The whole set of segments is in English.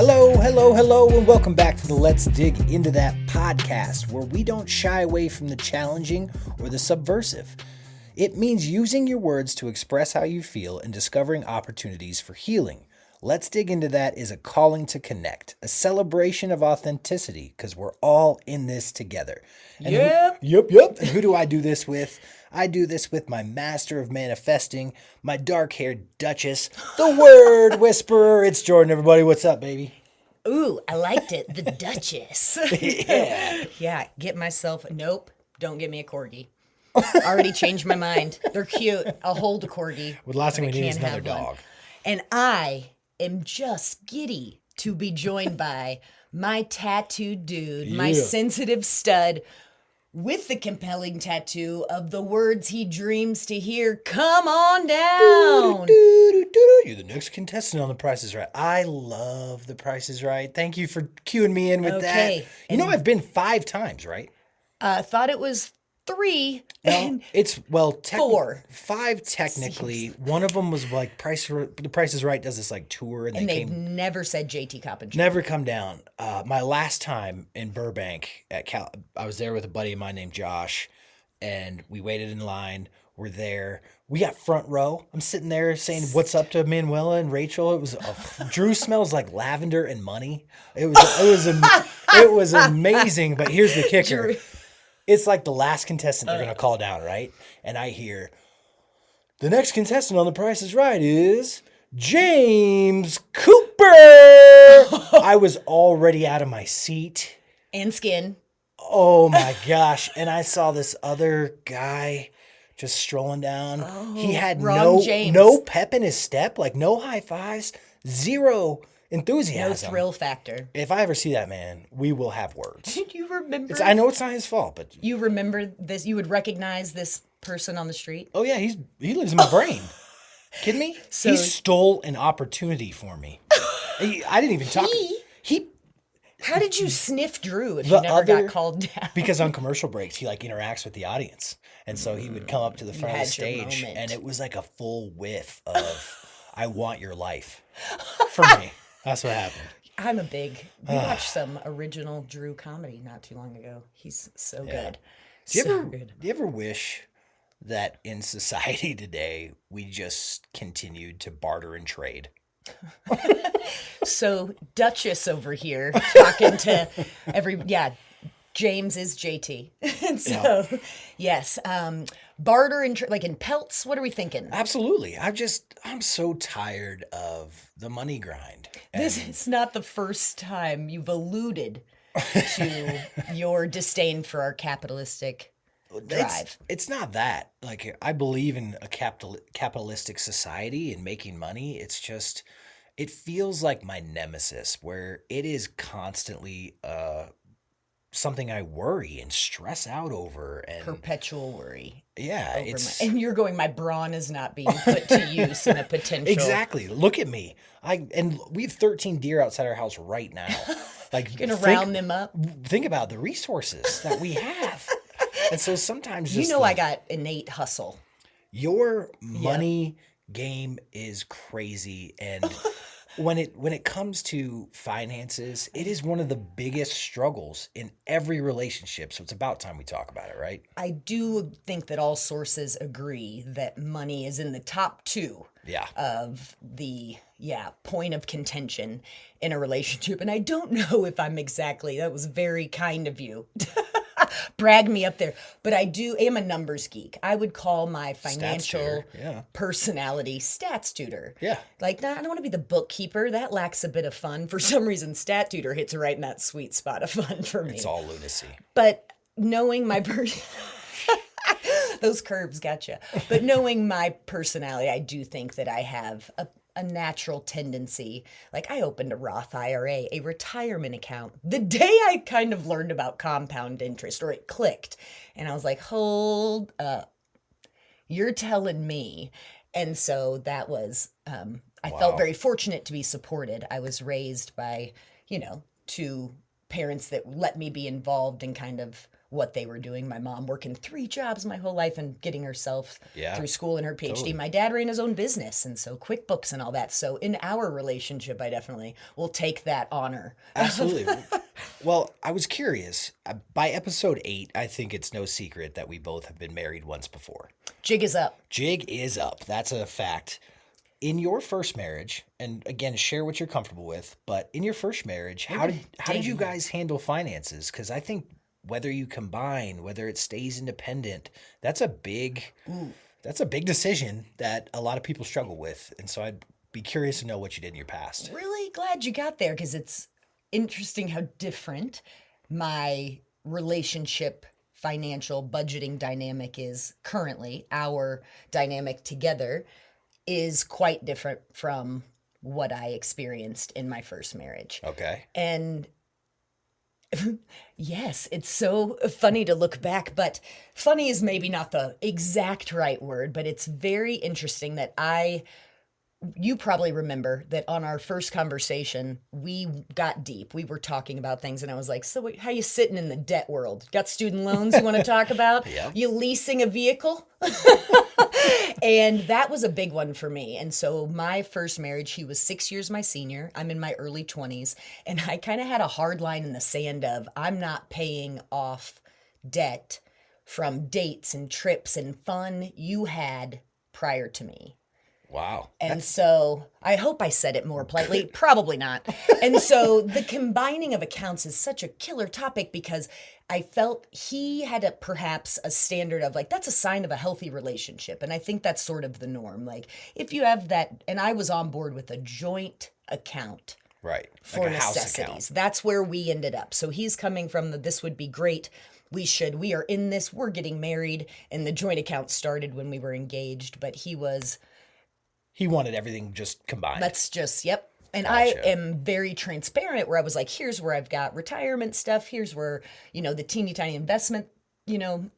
Hello, and welcome back to the Let's Dig Into That podcast, where we don't shy away from the challenging or the subversive. It means using your words to express how you feel and discovering opportunities for healing. Let's Dig Into That is a calling to connect, a celebration of authenticity, because we're all in this together. And Yep. And who do I do this with? I do this with my master of manifesting, my dark-haired duchess, the word whisperer. It's Jordan, everybody. What's up, baby? Ooh, I liked it. The Duchess. Yeah, get myself... Nope, don't get me a corgi. Already changed my mind. They're cute. I'll hold a corgi. Well, the last thing we need is another dog. And I am just giddy to be joined by my tattooed dude, my sensitive stud, with the compelling tattoo of the words he dreams to hear. Come on down. You're the next contestant on The Price is Right. I love The Price is Right. Thank you for cueing me in with that. You know, I've been 5 times, right? Thought it was 3. No, it's, well, 4. 5 technically. One of them was like The Price is Right does this like tour. And they've never said JT Coppinger. Never come down. My last time in Burbank, I was there with a buddy of mine named Josh, and we waited in line. We're there. We got front row. I'm sitting there saying what's up to Manuela and Rachel. It was Drew smells like lavender and money. It was amazing. But here's the kicker. Drew. It's like the last contestant they're going to call down, right? And I hear, the next contestant on The Price is Right is James Cooper. I was already out of my seat. And skin. Oh, my gosh. And I saw this other guy just strolling down. He had no pep in his step, like no high fives, zero enthusiasm. No thrill factor. If I ever see that man, we will have words. Did you remember? I know it's not his fault, but... You remember this? You would recognize this person on the street? Oh, yeah, he lives in my brain. Kidding me? He stole an opportunity for me. I didn't even talk... How did you sniff Drew if you never got called down? Because on commercial breaks, he like interacts with the audience. And so he would come up to the front of the stage, and it was like a full whiff of, I want your life for me. That's what happened. We watched some original Drew comedy not too long ago. He's so good. Do you ever wish that in society today, we just continued to barter and trade? So Duchess over here talking to James is JT. And so, yes, barter and like in pelts. What are we thinking? Absolutely. I'm so tired of the money grind. This is not the first time you've alluded to your disdain for our capitalistic drive. It's not that. Like, I believe in a capitalistic society and making money. It's just, it feels like my nemesis, where it is constantly something I worry and stress out over. And perpetual worry. Yeah. And you're going, my brawn is not being put to use in a potential. Exactly. Look at me. And we have 13 deer outside our house right now. Like, you're going to round them up? Think about the resources that we have. And so sometimes just I got innate hustle. Your money game is crazy, and when it comes to finances, it is one of the biggest struggles in every relationship. So it's about time we talk about it, right? I do think that all sources agree that money is in the top 2 of the point of contention in a relationship. And I don't know if I'm exactly, that was very kind of you. Brag me up there. But I am a numbers geek. I would call my financial personality stats tutor. Yeah. Like, I don't want to be the bookkeeper. That lacks a bit of fun. For some reason, stat tutor hits right in that sweet spot of fun for me. It's all lunacy. But knowing my those curves gotcha. But knowing my personality, I do think that I have a natural tendency. Like, I opened a Roth IRA, a retirement account, the day I kind of learned about compound interest, or it clicked. And I was like, hold up, you're telling me. And so that was, I felt very fortunate to be supported. I was raised by, 2 parents that let me be involved in kind of what they were doing. My mom working 3 jobs my whole life and getting herself Yeah, through school and her PhD. totally. My dad ran his own business, and so QuickBooks and all that. So in our relationship, I definitely will take that honor. Absolutely. Well, I was curious. By episode 8, I think it's no secret that we both have been married once before. Jig is up. Jig is up. That's a fact. In your first marriage, and again, share what you're comfortable with, but in your first marriage, how did you guys handle finances? Because I think whether you combine, whether it stays independent, that's a big decision that a lot of people struggle with. And so I'd be curious to know what you did in your past. Really glad you got there because it's interesting how different my relationship financial budgeting dynamic is currently. Our dynamic together is quite different from what I experienced in my first marriage. Okay. And yes, it's so funny to look back, but funny is maybe not the exact right word, but it's very interesting that you probably remember that on our first conversation, we got deep. We were talking about things, and I was like, so how you sitting in the debt world? Got student loans you want to talk about? Yeah. You leasing a vehicle? And that was a big one for me. And so my first marriage, he was 6 years my senior. I'm in my early 20s. And I kind of had a hard line in the sand of I'm not paying off debt from dates and trips and fun you had prior to me. Wow. And so I hope I said it more politely. Probably not. And so the combining of accounts is such a killer topic because I felt he had perhaps a standard of like, that's a sign of a healthy relationship. And I think that's sort of the norm. Like if you have that, and I was on board with a joint account. Right. For like a house necessities. account. That's where we ended up. So he's coming from this would be great. We are in this, we're getting married. And the joint account started when we were engaged, but he wanted everything just combined. Yep. And Gotcha. I am very transparent where I was like, here's where I've got retirement stuff. Here's where, the teeny tiny investment,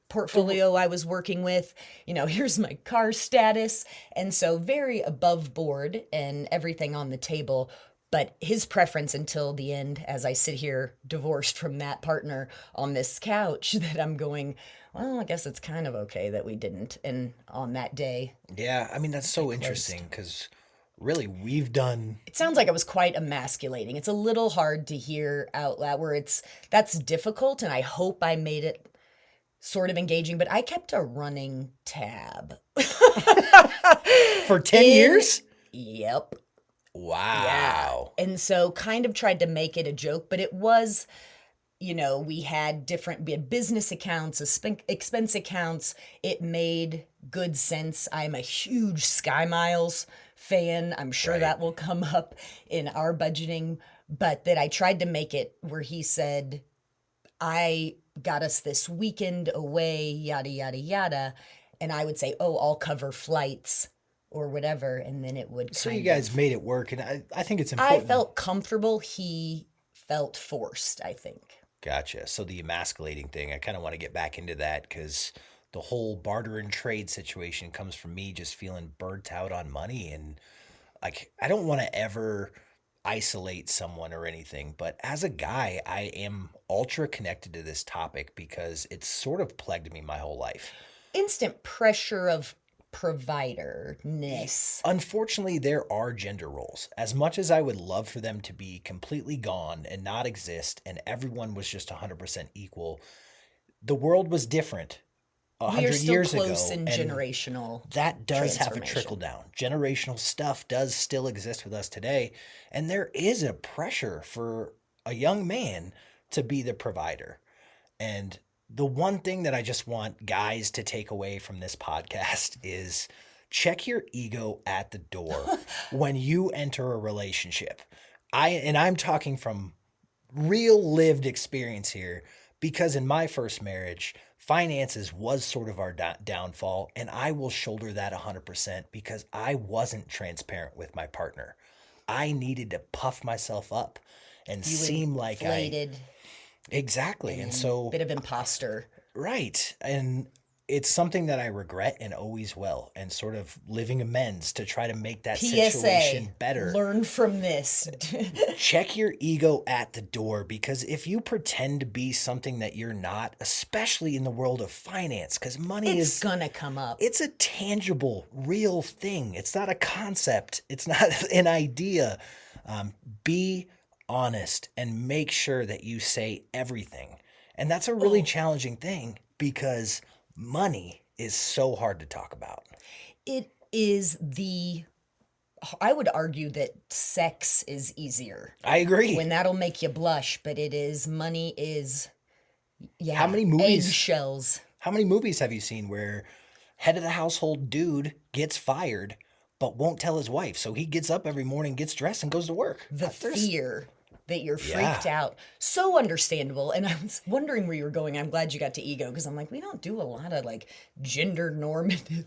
portfolio I was working with, here's my car status. And so very above board and everything on the table. But his preference until the end, as I sit here divorced from that partner on this couch, that I'm going, well, I guess it's kind of okay that we didn't. And on that day, Yeah, I mean, that's so interesting because really we've done. it sounds like I was quite emasculating. It's a little hard to hear out loud where that's difficult. And I hope I made it sort of engaging, but I kept a running tab. For 10 years? Yep. Wow. And so kind of tried to make it a joke, but it was, we had business accounts, expense accounts. It made good sense. I'm a huge Sky Miles fan. I'm sure Right. that will come up in our budgeting, but that I tried to make it where he said, I got us this weekend away, yada, yada, yada. And I would say, oh, I'll cover flights or whatever. And then it would So kind you guys made it work, and I think it's I important. felt comfortable. He felt forced, I think. Gotcha. So the emasculating thing, I kind of want to get back into that because the whole barter and trade situation comes from me just feeling burnt out on money. And like, I don't want to ever isolate someone or anything, but as a guy, I am ultra connected to this topic because it's sort of plagued me my whole life. Instant pressure of providerness. Unfortunately, there are gender roles. As much as I would love for them to be completely gone and not exist, and everyone was just 100% equal, the world was different We are 100 still years ago. close in and generational. that does have a transformation. trickle down. Generational stuff does still exist with us today. And there is a pressure for a young man to be the provider. And the one thing that I just want guys to take away from this podcast is check your ego at the door when you enter a relationship. I'm talking from real lived experience here because in my first marriage, finances was sort of our downfall, and I will shoulder that 100% because I wasn't transparent with my partner. I needed to puff myself up and seem like inflated, exactly. And so bit of imposter. right. And it's something that I regret and always will, and sort of living amends to try to make that PSA, situation better. learn from this. Check your ego at the door, because if you pretend to be something that you're not, especially in the world of finance, because money It's gonna come up. it's a tangible, real thing. It's not a concept. It's not an idea. Be honest and make sure that you say everything. And that's a really challenging thing because money is so hard to talk about. It is I would argue that sex is easier. I agree. When that'll make you blush, but money is, yeah. How many movies- Eggshells. How many movies have you seen where head of the household dude gets fired but won't tell his wife? So he gets up every morning, gets dressed, and goes to work. The fear that you're Yeah. freaked out. So understandable. And I was wondering where you were going. I'm glad you got to ego, because I'm like, we don't do a lot of like gender normative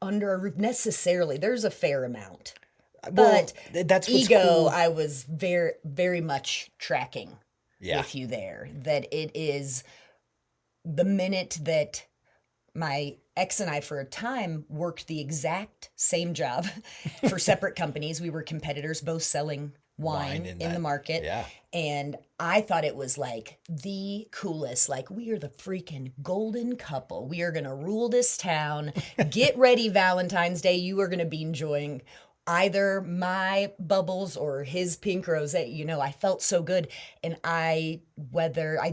under a roof necessarily. There's a fair amount. But that's what's ego, cool. I was very, very much tracking Yeah. with you there. That it is the minute that my ex and I, for a time, worked the exact same job for separate companies. We were competitors, both selling wine in the market. Yeah. And I thought it was like the coolest, like, we are the freaking golden couple. We are going to rule this town. Get ready, Valentine's Day. You are going to be enjoying either my bubbles or his pink rosé. You know, I felt so good. And I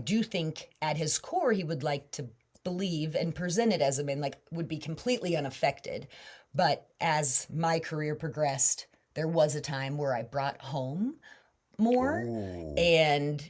do think at his core, he would like to believe and present it as a man, like, would be completely unaffected. But as my career progressed, there was a time where I brought home more. Ooh. And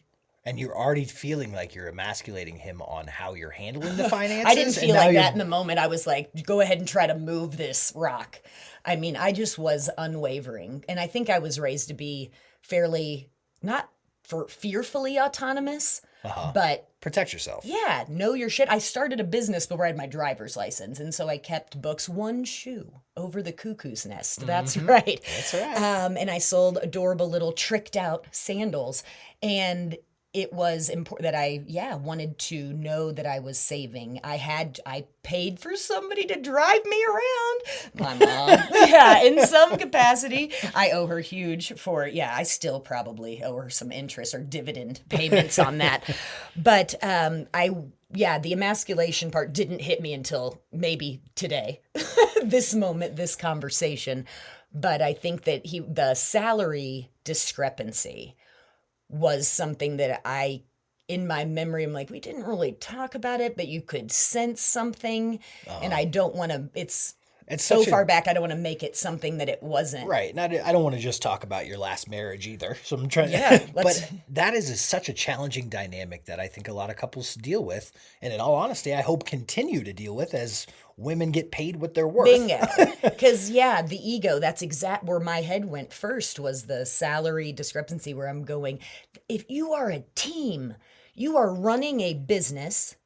you're already feeling like you're emasculating him on how you're handling the finances. I didn't feel like that in the moment. I was like, go ahead and try to move this rock. I mean, I just was unwavering. And I think I was raised to be fairly, not fearfully autonomous, but protect yourself. yeah, know your shit. I started a business before I had my driver's license. And so I kept books, one shoe over the cuckoo's nest. That's right. That's right. And I sold adorable little tricked out sandals. And it was important that I wanted to know that I was saving. I paid for somebody to drive me around. My mom. Yeah, in some capacity. I owe her huge for it. Yeah, I still probably owe her some interest or dividend payments on that. But the emasculation part didn't hit me until maybe today. This moment, this conversation. But I think that the salary discrepancy was something that in my memory, I'm like, we didn't really talk about it, but you could sense something. And I don't want to, it's so far back, I don't want to make it something that it wasn't. Right. And I don't want to just talk about your last marriage either. So I'm trying but that is such a challenging dynamic that I think a lot of couples deal with. And in all honesty, I hope continue to deal with as women get paid what they're worth. Bingo. Because, the ego, that's exact where my head went first, was the salary discrepancy, where I'm going, if you are a team, you are running a business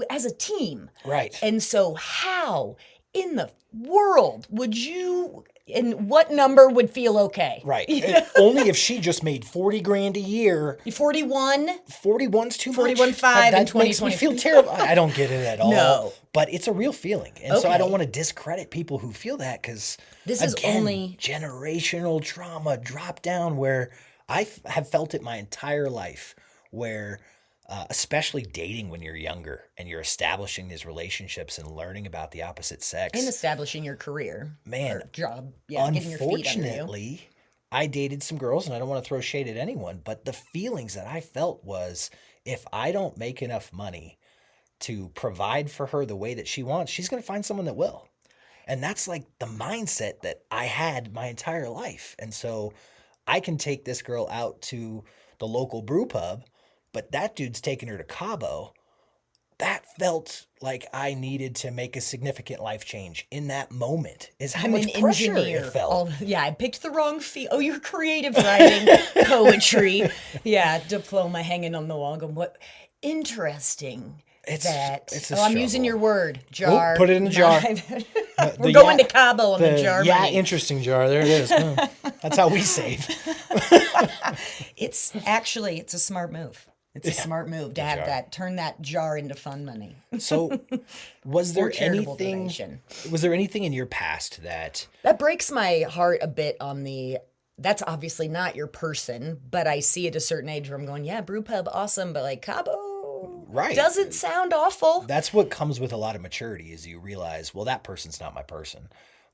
as a team. Right. And so how in the world would you, and what number would feel okay? Right. Only if she just made $40,000 a year. 41? 41's too much. 41.5 in That makes me 2020. feel terrible. I don't get it at all. No. But it's a real feeling. And so I Okay. don't want to discredit people who feel that, because This is only generational trauma drop down, where I have felt it my entire life, where especially dating when you're younger and you're establishing these relationships and learning about the opposite sex. and establishing your career. Man, or job. Yeah, getting your feet under you. unfortunately, I dated some girls, and I don't want to throw shade at anyone, but the feelings that I felt was, if I don't make enough money to provide for her the way that she wants, she's going to find someone that will. And that's like the mindset that I had my entire life. And so I can take this girl out to the local brew pub, but that dude's taking her to Cabo. That felt like I needed to make a significant life change in that moment, is how much pressure it felt. I picked the wrong field. Oh, you're creative writing, poetry. Yeah, diploma hanging on the wall. Going, what? Interesting. It's a I'm using struggle. your word, jar. Oh, put it in the jar. We're going to Cabo on the jar. Yeah, money. interesting jar. There it is. That's how we save. It's a smart move. It's a smart move to have jar. that, turn that jar into fun money. So, was Or there charitable anything? donation. Was there anything in your past that? That breaks my heart a bit on the, that's obviously not your person, but I see at a certain age where I'm going, yeah, brew pub, awesome, but like Cabo Right. doesn't sound awful. That's what comes with a lot of maturity is you realize, well, that person's not my person.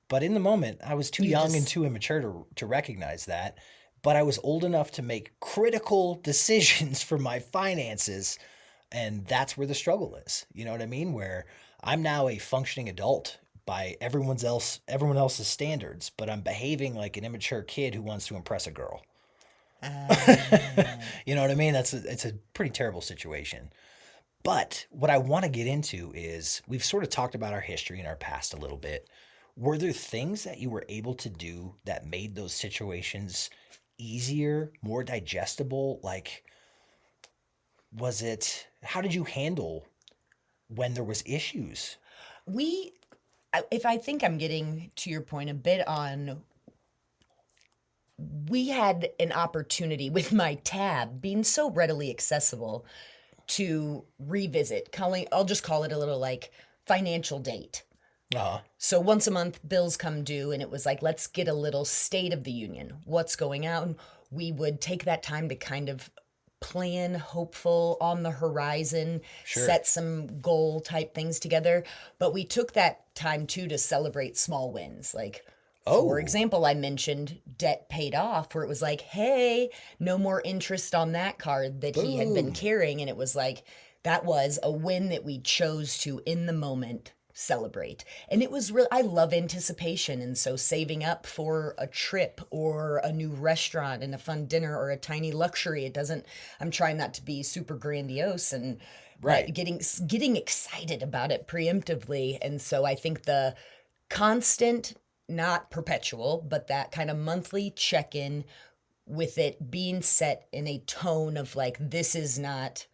But in the moment, I was too young and too immature to recognize that. But I was old enough to make critical decisions for my finances. And that's where the struggle is. You know what I mean? Where I'm now a functioning adult by everyone else's standards, but I'm behaving like an immature kid who wants to impress a girl. You know what I mean? It's a pretty terrible situation. But what I want to get into is we've sort of talked about our history and our past a little bit. Were there things that you were able to do that made those situations easier, more digestible? Like, how did you handle when there was issues? If I think I'm getting to your point a bit on, we had an opportunity with my tab being so readily accessible to revisit. I'll just call it a little like financial date. Uh-huh. So once a month, bills come due, and it was like, let's get a little state of the union. What's going on? We would take that time to kind of plan, hopeful, on the horizon, set some goal type things together. But we took that time too to celebrate small wins. Like, for example, I mentioned debt paid off, where it was like, hey, no more interest on that card that he had been carrying. And it was like, that was a win that we chose to, in the moment, celebrate. And it was real. I love anticipation. And so saving up for a trip or a new restaurant and a fun dinner or a tiny luxury, I'm trying not to be super grandiose and getting excited about it preemptively. And so I think the constant, not perpetual, but that kind of monthly check-in with it being set in a tone of like, this is not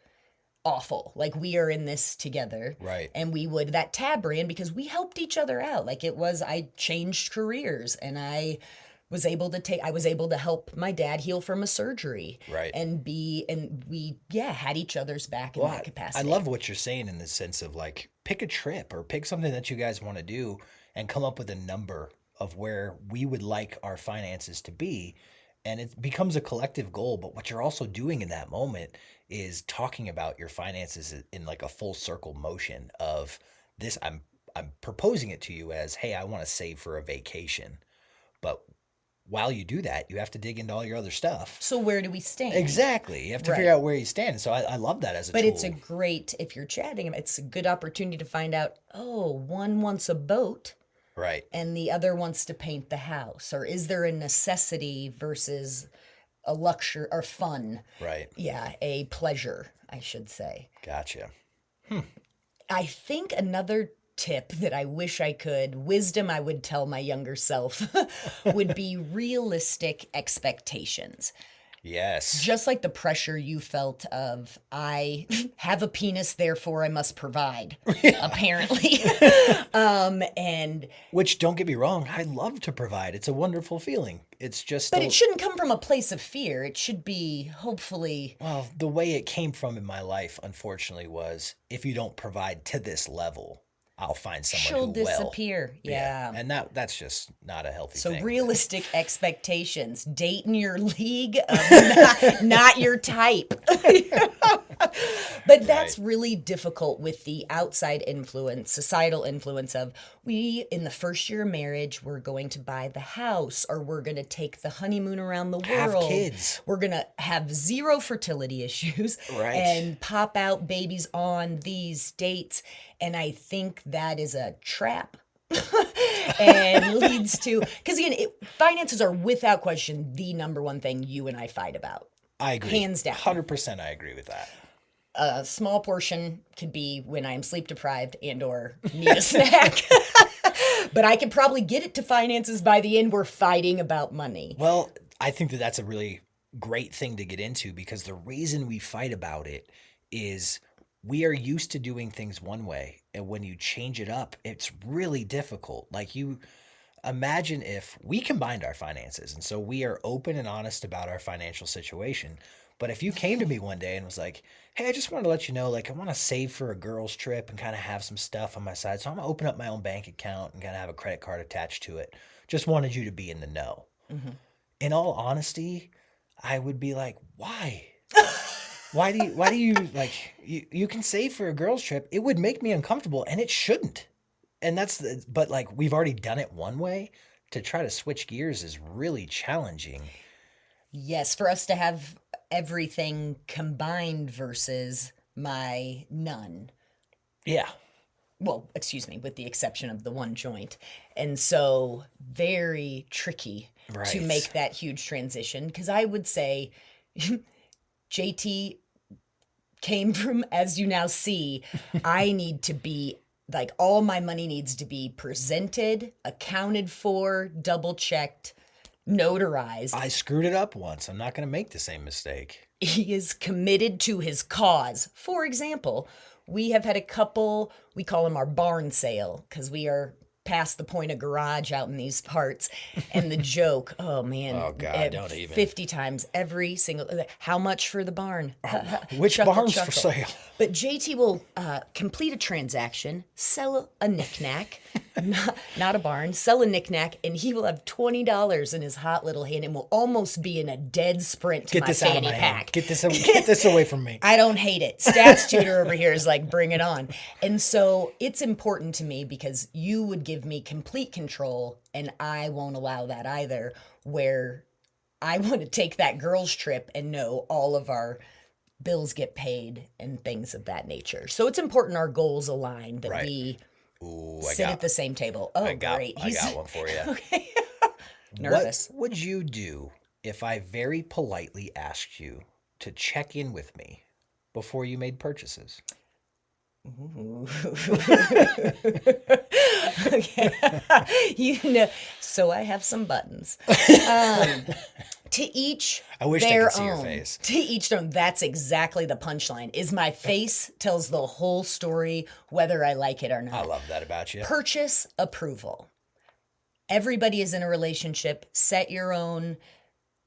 awful. Like, we are in this together. Right. And that tab ran because we helped each other out. Like, I changed careers, and I was able to help my dad heal from a surgery. Right. And we had each other's back in that capacity. I love what you're saying in the sense of like, pick a trip or pick something that you guys want to do and come up with a number of where we would like our finances to be. And it becomes a collective goal. But what you're also doing in that moment is talking about your finances in like a full circle motion of this. I'm proposing it to you as, hey, I want to save for a vacation. But while you do that, you have to dig into all your other stuff. So where do we stand? Exactly. You have to figure out where you stand. So I love that as a tool. But if you're chatting, it's a good opportunity to find out, one wants a boat. Right. And the other wants to paint the house. Or is there a necessity versus a luxury or fun? Right. Yeah, a pleasure, I should say. Gotcha. I think another tip that I wish wisdom I would tell my younger self would be realistic expectations. Yes. Just like the pressure you felt of, I have a penis, therefore I must provide, apparently. And which, don't get me wrong, I love to provide. It's a wonderful feeling. It's just... But it shouldn't come from a place of fear. It should be, hopefully... Well, the way it came from in my life, unfortunately, was if you don't provide to this level, I'll find someone who will. She'll disappear. Yeah. And that's just not a healthy thing. So realistic expectations. Date in your league of not your type. But that's really difficult with the outside influence, societal influence of, in the first year of marriage, we're going to buy the house, or we're going to take the honeymoon around the world. Have kids. We're going to have zero fertility issues. Right. And pop out babies on these dates. And I think that is a trap. And leads to, because again, finances are without question the number one thing you and I fight about. I agree. Hands down. 100% I agree with that. A small portion could be when I'm sleep deprived and or need a snack. But I could probably get it to finances by the end. We're fighting about money. Well, I think that's a really great thing to get into, because the reason we fight about it is we are used to doing things one way. And when you change it up, it's really difficult. Like, you imagine if we combined our finances. And so we are open and honest about our financial situation. But if you came to me one day and was like, hey, I just wanted to let you know, like, I want to save for a girls' trip and kind of have some stuff on my side. So I'm going to open up my own bank account and kind of have a credit card attached to it. Just wanted you to be in the know. Mm-hmm. In all honesty, I would be like, why? Why do you like, you can save for a girls' trip. It would make me uncomfortable and it shouldn't. And but like, we've already done it one way. To try to switch gears is really challenging. Yes, for us to have everything combined versus my none. Yeah. Well, excuse me, with the exception of the one joint. And so very tricky to Right. make that huge transition. Because I would say JT came from, as you now see, I need to be like, all my money needs to be presented, accounted for, double checked, notarized. I screwed it up once. I'm not going to make the same mistake. He is committed to his cause. For example, we have had a couple, we call them our barn sale, because we are past the point of garage out in these parts. And the joke, oh man, Oh, God, don't even. 50 times every single, how much for the barn? Which Chuckle, barn's chuckle. for sale? But JT will complete a transaction, sell a knickknack, not a barn, sell a knickknack, and he will have $20 in his hot little hand and will almost be in a dead sprint to Get my this out of fanny my hand. pack. Get this away from me. I don't hate it. Stats tutor over here is like, bring it on. And so it's important to me because you would give me complete control, and I won't allow that either, where I want to take that girls' trip and know all of our bills get paid and things of that nature. So it's important our goals align, that Right. we Ooh, sit at the same table. Oh, great. I got one for you. Okay. Nervous. What would you do if I very politely asked you to check in with me before you made purchases? Ooh. Okay. So I have some buttons. To each I wish they their could see your own. face. To each their own. That's exactly the punchline. Is my face tells the whole story, whether I like it or not. I love that about you. Purchase approval. Everybody is in a relationship. Set your own.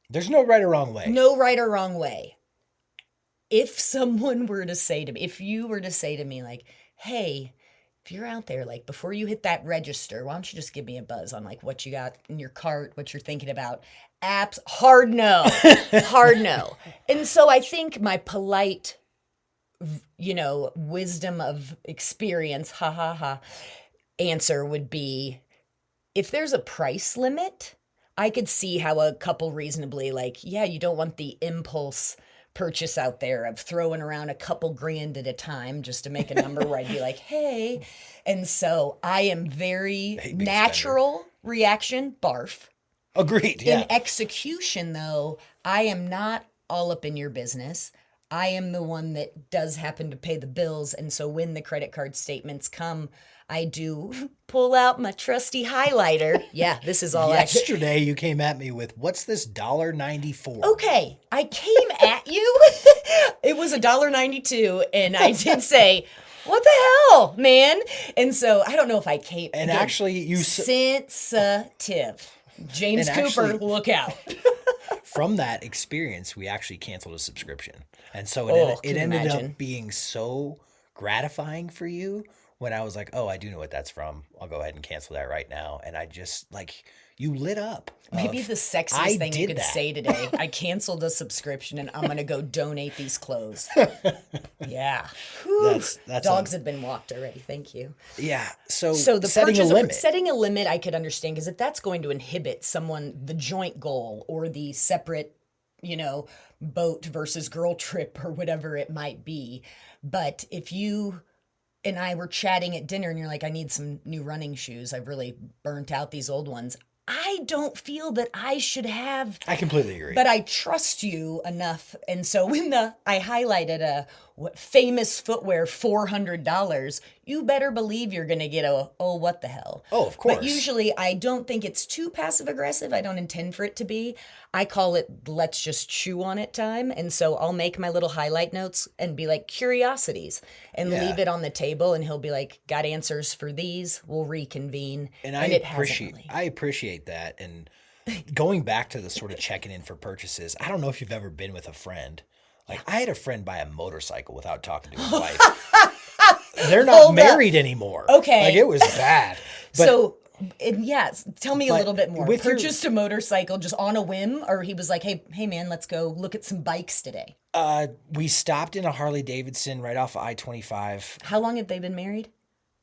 There's no right or wrong way. No right or wrong way. If someone were to say to me, if you were to say to me like, hey, if you're out there, like before you hit that register, why don't you just give me a buzz on like what you got in your cart, what you're thinking about? Apps, hard no, hard no. And so I think my polite, wisdom of experience, answer would be, if there's a price limit, I could see how a couple reasonably like, yeah, you don't want the impulse purchase out there of throwing around a couple grand at a time just to make a number where I'd be like, hey. And so I am very natural reaction, barf. Agreed. Yeah. In execution, though, I am not all up in your business. I am the one that does happen to pay the bills. And so when the credit card statements come, I do pull out my trusty highlighter. Yeah, this is all Yesterday you came at me with, what's this $1.94? Okay, I came at you. It was $1.92, and I did say, what the hell, man? And so I don't know if I came. And actually you sensitive. James And Cooper, actually- look out. From that experience, we actually canceled a subscription. And so Oh, it can ended imagine. up being so gratifying for you when I was like, oh, I do know what that's from. I'll go ahead and cancel that right now. And I just, like, you lit up. Maybe of, the sexiest I thing you did could that. say today. I canceled a subscription and I'm going to go donate these clothes. Yeah. Whew. That's Dogs have been walked already. Thank you. Yeah. So the setting a purchase limit. setting a limit I could understand, because if that's going to inhibit someone, the joint goal or the separate, boat versus girl trip or whatever it might be. But if you and I were chatting at dinner and you're like, I need some new running shoes. I've really burnt out these old ones. I don't feel that I should have. I completely agree. But I trust you enough. And so when I highlighted famous footwear, $400, you better believe you're going to get what the hell. Oh, of course. But usually I don't think it's too passive aggressive. I don't intend for it to be. I call it let's just chew on it time. And so I'll make my little highlight notes and be like curiosities and leave it on the table. And he'll be like, got answers for these. We'll reconvene. And it hasn't really. I appreciate that. And going back to the sort of checking in for purchases, I don't know if you've ever been with a friend Like, I had a friend buy a motorcycle without talking to his wife. They're not married anymore. Okay. Like, it was bad. But, yes, tell me a little bit more. with Purchased a motorcycle just on a whim, or he was like, hey man, let's go look at some bikes today. we stopped in a Harley Davidson right off of I-25. How long have they been married?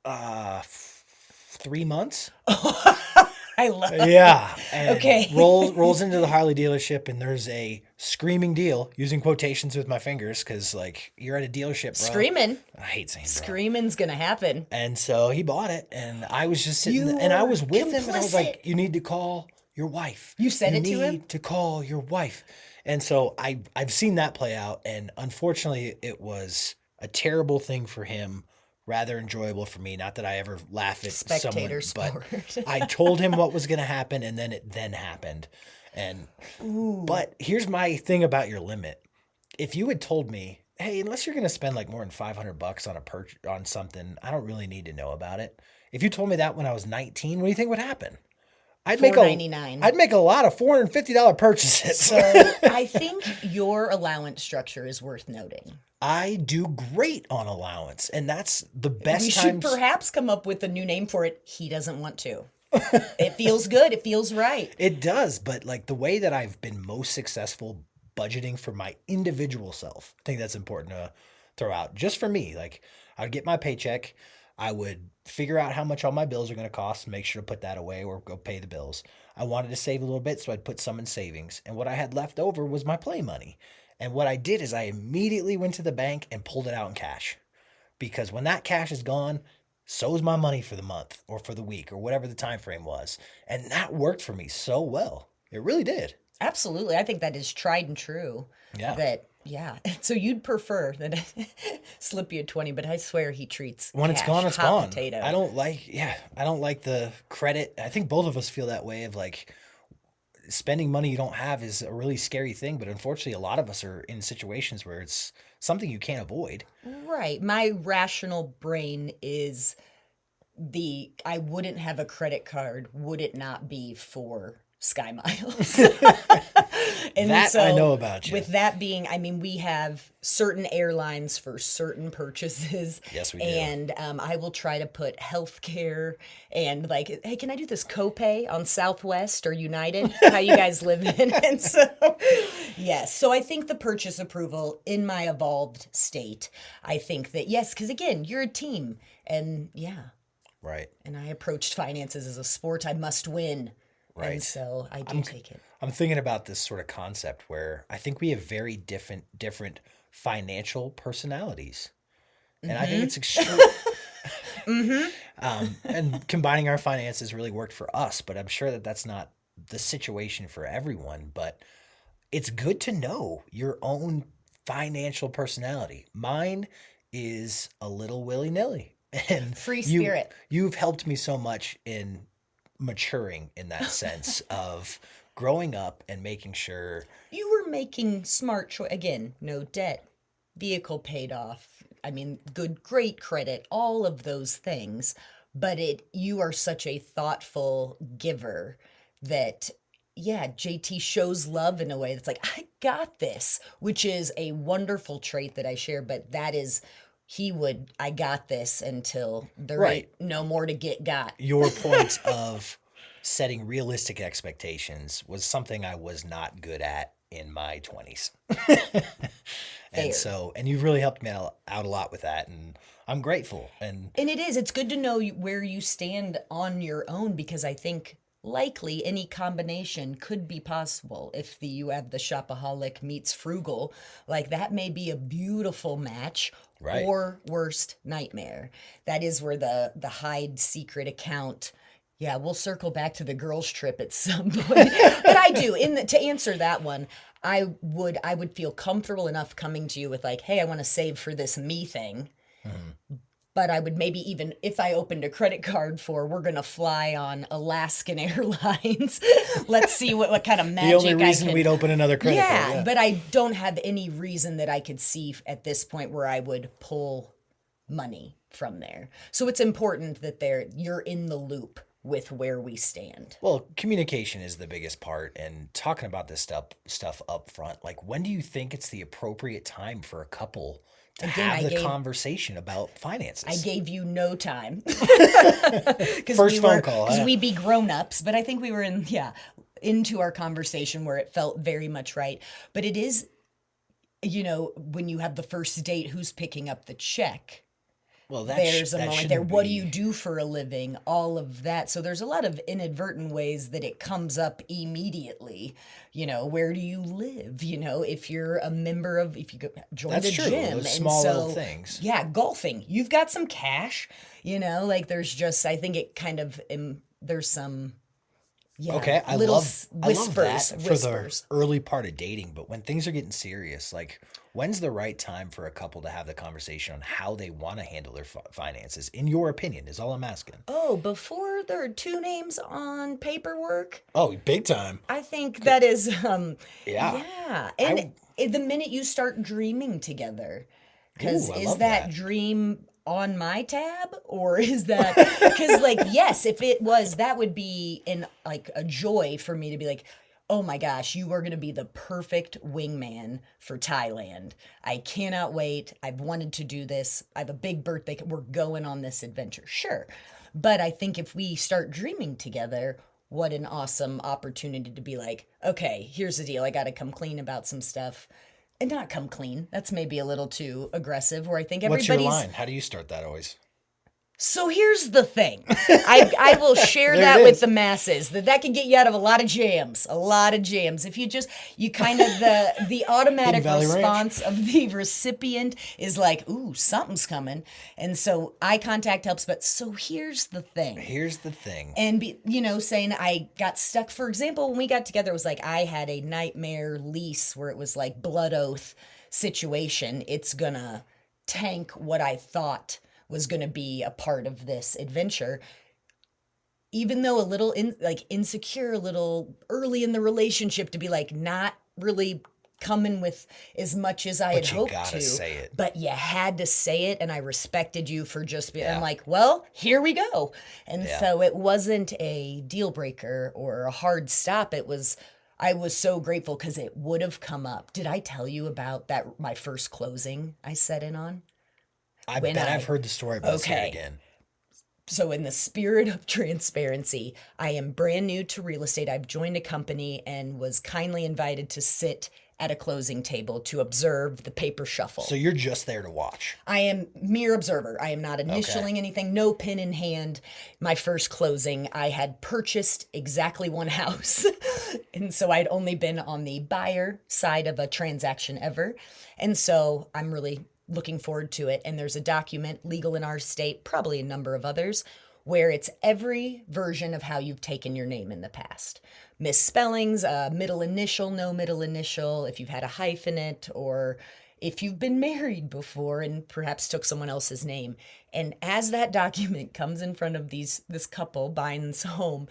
3 months. I love Yeah. And Okay. rolls into the Harley dealership, and there's a screaming deal, using quotations with my fingers, because, like, you're at a dealership, bro. Screaming. I hate saying bro. Screaming's gonna happen. And so he bought it, and I was just sitting, and I was with him, and I was like, you need to call your wife. You said it to him? You need to call your wife. And so I've seen that play out, and unfortunately it was a terrible thing for him, rather enjoyable for me. Not that I ever laugh at Spectator someone, sport. but I told him what was going to happen, and then it happened. And but here's my thing about your limit. If you had told me, hey, unless you're going to spend like more than $500 on something, I don't really need to know about it. If you told me that when I was 19, what do you think would happen? I'd make a lot of $450 purchases. So I think your allowance structure is worth noting. I do great on allowance, and that's the best We times. should perhaps come up with a new name for it. He doesn't want to. It feels good. It feels right. It does, but like the way that I've been most successful budgeting for my individual self, I think that's important to throw out. Just for me, like I'd get my paycheck, I would figure out how much all my bills are going to cost, make sure to put that away or go pay the bills. I wanted to save a little bit, so I'd put some in savings, and what I had left over was my play money. And what I did is I immediately went to the bank and pulled it out in cash, because when that cash is gone, so is my money for the month or for the week or whatever the time frame was. And that worked for me so well. It really did. Absolutely. I think that is tried and true. Yeah. So you'd prefer that I slip you a 20, but I swear he treats when it's cash, gone, it's hot gone. potato. I don't like the credit. I think both of us feel that way of like spending money you don't have is a really scary thing, but unfortunately a lot of us are in situations where it's something you can't avoid. Right. My rational brain is I wouldn't have a credit card would it not be for Sky Miles. And that so I know about you. With that being, I mean, we have certain airlines for certain purchases. Yes, we do. And I will try to put healthcare and like, hey, can I do this copay on Southwest or United? How you guys live in? And so, yes. So I think the purchase approval in my evolved state, I think that, yes, because again, you're a team. And yeah. Right. And I approached finances as a sport I must win. Right. And so I do take it. I'm thinking about this sort of concept where I think we have very different financial personalities. And I think it's extreme. And combining our finances really worked for us, but I'm sure that that's not the situation for everyone. But it's good to know your own financial personality. Mine is a little willy-nilly. And Free spirit. You've helped me so much in maturing in that sense of growing up and making sure You were making smart choice. Again, no debt, vehicle paid off. I mean, great credit, all of those things. But you are such a thoughtful giver that, yeah, JT shows love in a way that's like, I got this, which is a wonderful trait that I share. But that is, I got this until there ain't no more to get got. Your point of setting realistic expectations was something I was not good at in my 20s. And you've really helped me out a lot with that, and I'm grateful. And it's good to know where you stand on your own, because I think likely any combination could be possible. If you have the shopaholic meets frugal, like that may be a beautiful match. Right. Or worst nightmare. That is where the hide secret account. Yeah, we'll circle back to the girls' trip at some point. But I do. To answer that one, I would feel comfortable enough coming to you with like, hey, I want to save for this me thing. Mm-hmm. But I would maybe even, if I opened a credit card we're going to fly on Alaskan Airlines, let's see what kind of magic the only reason we'd open another credit card. Yeah, but I don't have any reason that I could see at this point where I would pull money from there. So it's important that you're in the loop with where we stand. Well, communication is the biggest part, and talking about this stuff up front. Like, when do you think it's the appropriate time for a couple to Again, have the conversation about finances? I gave you no time. First phone call. Because we be grown-ups, but I think we were into our conversation where it felt very much right. But it is, when you have the first date, who's picking up the check? Well, there's a moment there. What do you do for a living? All of that. So there's a lot of inadvertent ways that it comes up immediately. Where do you live? If you're a member of, if you join the gym. Those small little things. Yeah, golfing. You've got some cash. There's just, I think it kind of, there's some. Yeah, okay, I love that for whispers. the early part of dating, but when things are getting serious, like, when's the right time for a couple to have the conversation on how they want to handle their finances? In your opinion, is all I'm asking. Oh, before there are two names on paperwork? Oh, big time. I think that is, yeah. And the minute you start dreaming together, because is that dream on my tab, or is that because yes, if it was, that would be a joy for me to be like, oh my gosh, you are going to be the perfect wingman for Thailand. I cannot wait. I've wanted to do this. I have a big birthday. We're going on this adventure. Sure. But I think if we start dreaming together, what an awesome opportunity to be like, okay, here's the deal. I got to come clean about some stuff. And not come clean. That's maybe a little too aggressive, where I think everybody's... What's your line? How do you start that always? So here's the thing. I will share that with the masses, that can get you out of a lot of jams. If you kind of, the automatic response of the recipient is like, ooh, something's coming. And so eye contact helps. But so here's the thing. And, saying I got stuck. For example, when we got together, it was like I had a nightmare lease where it was like blood oath situation. It's going to tank what I thought was going to be a part of this adventure, even though a little insecure, a little early in the relationship, to be like not really coming with as much as I had hoped to. Say it. But you had to say it, and I respected you for just being. I'm like, well, here we go. And so it wasn't a deal breaker or a hard stop. I was so grateful because it would have come up. Did I tell you about that? My first closing I set in on. I've heard the story, but say it again. So in the spirit of transparency, I am brand new to real estate. I've joined a company and was kindly invited to sit at a closing table to observe the paper shuffle. So you're just there to watch. I am mere observer. I am not initialing anything, no pen in hand. My first closing, I had purchased exactly one house. And so I'd only been on the buyer side of a transaction ever. And so I'm really looking forward to it. And there's a document, legal in our state, probably a number of others, where it's every version of how you've taken your name in the past. Misspellings, middle initial, no middle initial, if you've had a hyphenate, or if you've been married before and perhaps took someone else's name. And as that document comes in front of this couple buying this home,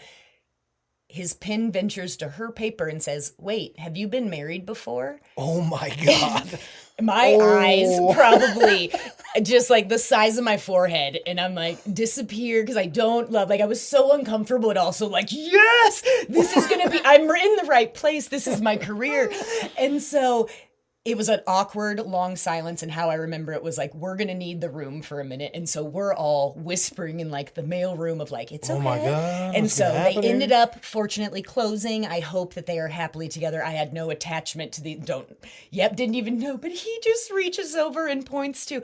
his pen ventures to her paper and says, wait, have you been married before? Oh my God. My eyes probably just like the size of my forehead. And I'm like, disappear, because I don't love, I was so uncomfortable, but also like, yes, this is going to be, I'm in the right place. This is my career. And so it was an awkward, long silence. And how I remember it was like, we're going to need the room for a minute. And so we're all whispering in the mail room of it's okay. Oh my God. And so they ended up fortunately closing. I hope that they are happily together. I had no attachment to didn't even know, but he just reaches over and points to,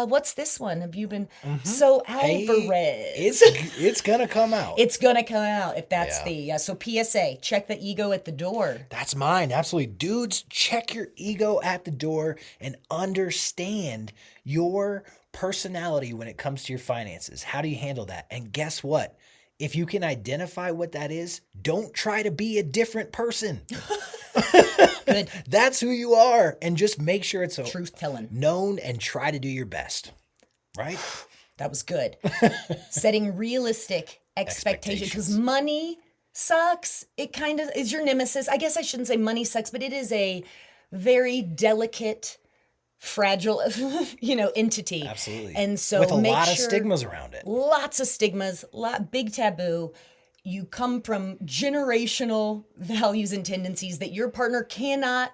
what's this one? Have you been so Alvarez? It's going to come out. It's going to come out if that's so PSA, check the ego at the door. That's mine. Absolutely. Dudes, check your ego at the door and understand your personality when it comes to your finances. How do you handle that? And guess what? If you can identify what that is, don't try to be a different person. Good. That's who you are. And just make sure it's truth-telling, known, and try to do your best. Right? That was good. Setting realistic expectations, because money sucks. It kind of is your nemesis. I guess I shouldn't say money sucks, but it is a very delicate fragile, entity. Absolutely. And so with a make lot of sure- stigmas around it. Lots of stigmas, big taboo. You come from generational values and tendencies that your partner cannot.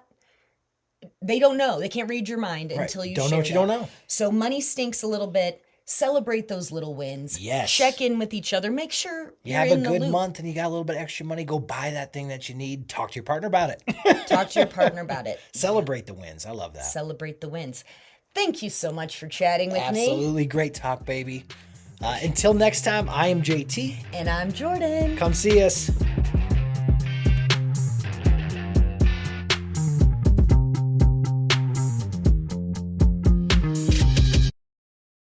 They don't know. They can't read your mind until you don't know what you that. don't know. So money stinks a little bit. Celebrate those little wins. Yes. Check in with each other. Make sure You you're have a in the good loop. month and you got a little bit extra money, go buy that thing that you need. Talk to your partner about it. Talk to your partner about it. Celebrate the wins. I love that. Celebrate the wins. Thank you so much for chatting with me. Absolutely great talk, baby. Until next time, I am JT. And I'm Jordan. Come see us.